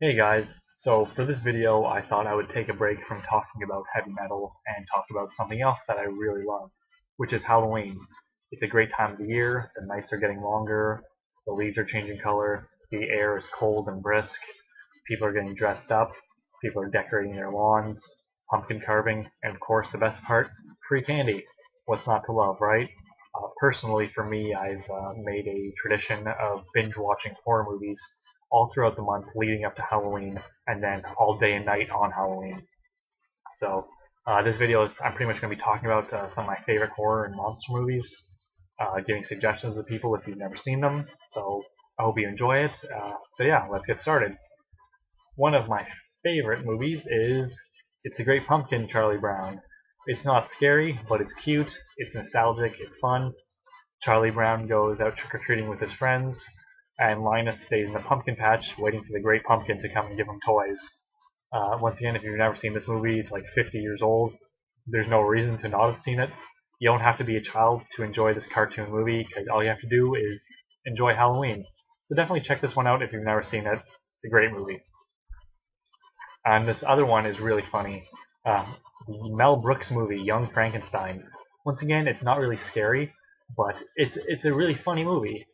Hey guys, so for this video I thought I would take a break from talking about heavy metal and talk about something else that I really love, which is Halloween. It's a great time of the year, the nights are getting longer, the leaves are changing color, the air is cold and brisk, people are getting dressed up, people are decorating their lawns, pumpkin carving, and of course the best part, free candy. What's not to love, right? Personally, for me, I've made a tradition of binge watching horror movies all throughout the month leading up to Halloween, and then all day and night on Halloween. So this video, I'm pretty much going to be talking about some of my favorite horror and monster movies, giving suggestions to people if you've never seen them. So I hope you enjoy it. So yeah, let's get started. One of my favorite movies is It's a Great Pumpkin, Charlie Brown. It's not scary, but it's cute, it's nostalgic, it's fun. Charlie Brown goes out trick-or-treating with his friends, and Linus stays in the pumpkin patch waiting for the Great Pumpkin to come and give him toys. Once again, if you've never seen this movie, it's like 50 years old. There's no reason to not have seen it. You don't have to be a child to enjoy this cartoon movie, because all you have to do is enjoy Halloween. So definitely check this one out if you've never seen it. It's a great movie. And this other one is really funny. The Mel Brooks movie, Young Frankenstein. Once again, it's not really scary, but it's a really funny movie.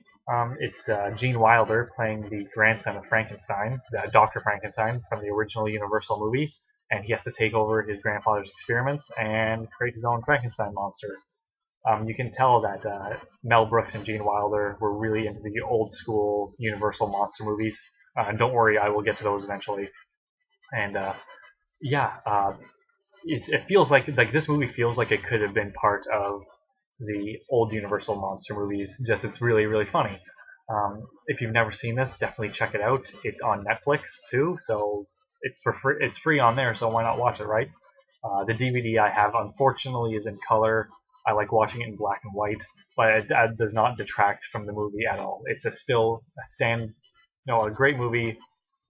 It's Gene Wilder playing the grandson of Frankenstein, Dr. Frankenstein from the original Universal movie, and he has to take over his grandfather's experiments and create his own Frankenstein monster. You can tell that Mel Brooks and Gene Wilder were really into the old school Universal monster movies. Don't worry, I will get to those eventually. And yeah, it feels like this movie feels like it could have been part of the old Universal monster movies. Just it's really funny. If you've never seen this, definitely check it out. It's on Netflix too, so it's for free. It's free on there, so why not watch it, right? The DVD I have, unfortunately, is in color. I like watching it in black and white, but it does not detract from the movie at all. It's still a great movie.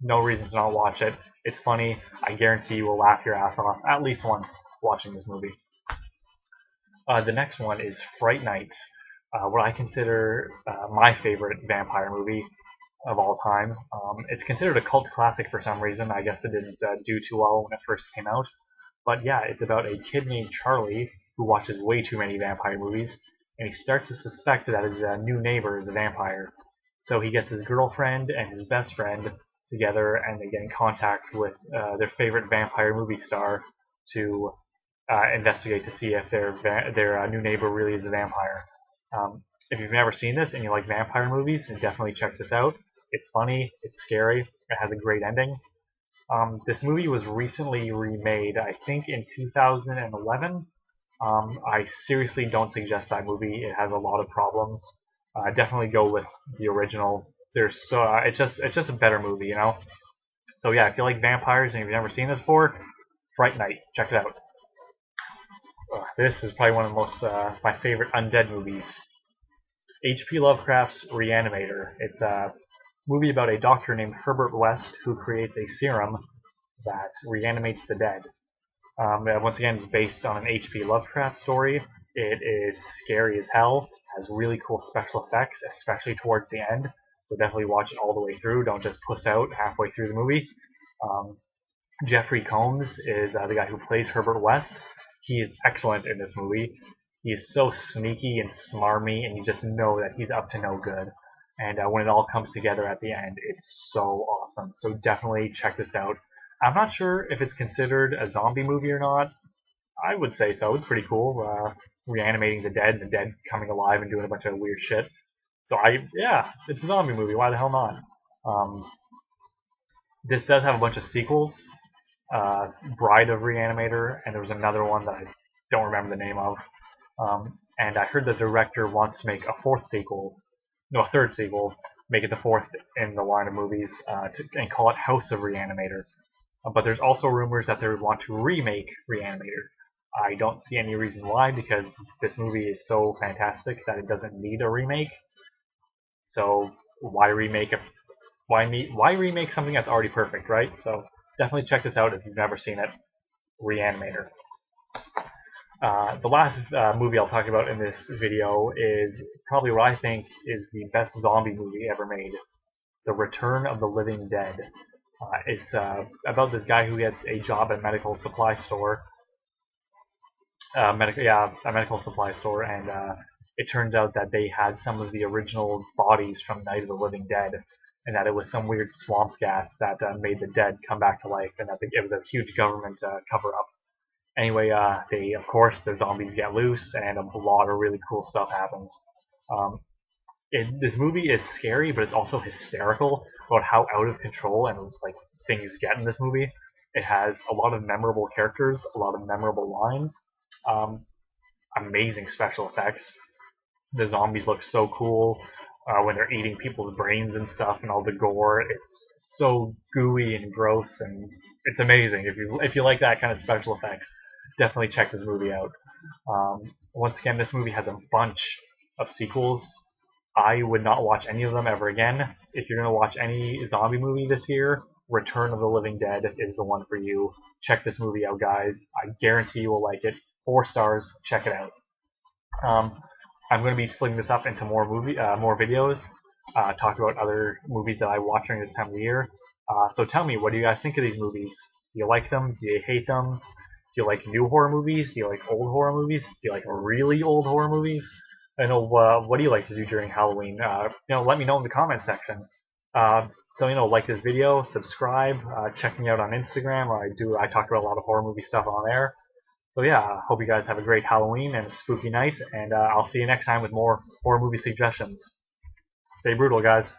No reason to not watch it. It's funny. I guarantee you will laugh your ass off at least once watching this movie. The next one is Fright Night, what I consider my favorite vampire movie of all time. It's considered a cult classic for some reason. I guess it didn't do too well when it first came out. But yeah, it's about a kid named Charlie who watches way too many vampire movies, and he starts to suspect that his new neighbor is a vampire. So he gets his girlfriend and his best friend together, and they get in contact with their favorite vampire movie star to investigate to see if their new neighbor really is a vampire. If you've never seen this and you like vampire movies, then definitely check this out. It's funny, it's scary, it has a great ending. This movie was recently remade, I think in 2011. I seriously don't suggest that movie. It has a lot of problems. Definitely go with the original. It's just a better movie, you know. So yeah, if you like vampires and you've never seen this before, Fright Night, check it out. This is probably one of the most my favorite undead movies. H.P. Lovecraft's Reanimator. It's a movie about a doctor named Herbert West who creates a serum that reanimates the dead. Once again, it's based on an H.P. Lovecraft story. It is scary as hell, has really cool special effects, especially towards the end. So definitely watch it all the way through. Don't just puss out halfway through the movie. Jeffrey Combs is the guy who plays Herbert West. He is excellent in this movie. He is so sneaky and smarmy, and you just know that he's up to no good. And when it all comes together at the end, it's so awesome. So definitely check this out. I'm not sure if it's considered a zombie movie or not. I would say so. It's pretty cool. Reanimating the dead coming alive and doing a bunch of weird shit. So yeah, it's a zombie movie. Why the hell not? This does have a bunch of sequels. Bride of Reanimator, and there was another one that I don't remember the name of. And I heard the director wants to make a third sequel, make it the fourth in the line of movies, and call it House of Reanimator. But there's also rumors that they would want to remake Reanimator. I don't see any reason why, because this movie is so fantastic that it doesn't need a remake. So why remake something that's already perfect, right? So definitely check this out if you've never seen it. Reanimator. The last movie I'll talk about in this video is probably what I think is the best zombie movie ever made, The Return of the Living Dead. It's about this guy who gets a job at a medical supply store. A medical supply store, and it turns out that they had some of the original bodies from Night of the Living Dead, and that it was some weird swamp gas that made the dead come back to life, and that it was a huge government cover-up. Anyway, of course, the zombies get loose, and a lot of really cool stuff happens. Um, this movie is scary, but it's also hysterical about how out of control and like things get in this movie. It has a lot of memorable characters, a lot of memorable lines, um, amazing special effects. The zombies look so cool when they're eating people's brains and stuff, and all the gore. It's so gooey and gross, and it's amazing. If you like that kind of special effects, definitely check this movie out. Once again, this movie has a bunch of sequels. I would not watch any of them ever again. If you're going to watch any zombie movie this year, Return of the Living Dead is the one for you. Check this movie out, guys. I guarantee you will like it. 4 stars. Check it out. I'm going to be splitting this up into more videos, talk about other movies that I watch during this time of the year. So tell me, what do you guys think of these movies? Do you like them? Do you hate them? Do you like new horror movies? Do you like old horror movies? Do you like really old horror movies? I know. What do you like to do during Halloween? Let me know in the comment section. So like this video, subscribe, check me out on Instagram. I talk about a lot of horror movie stuff on there. So yeah, hope you guys have a great Halloween and a spooky night, and I'll see you next time with more horror movie suggestions. Stay brutal, guys.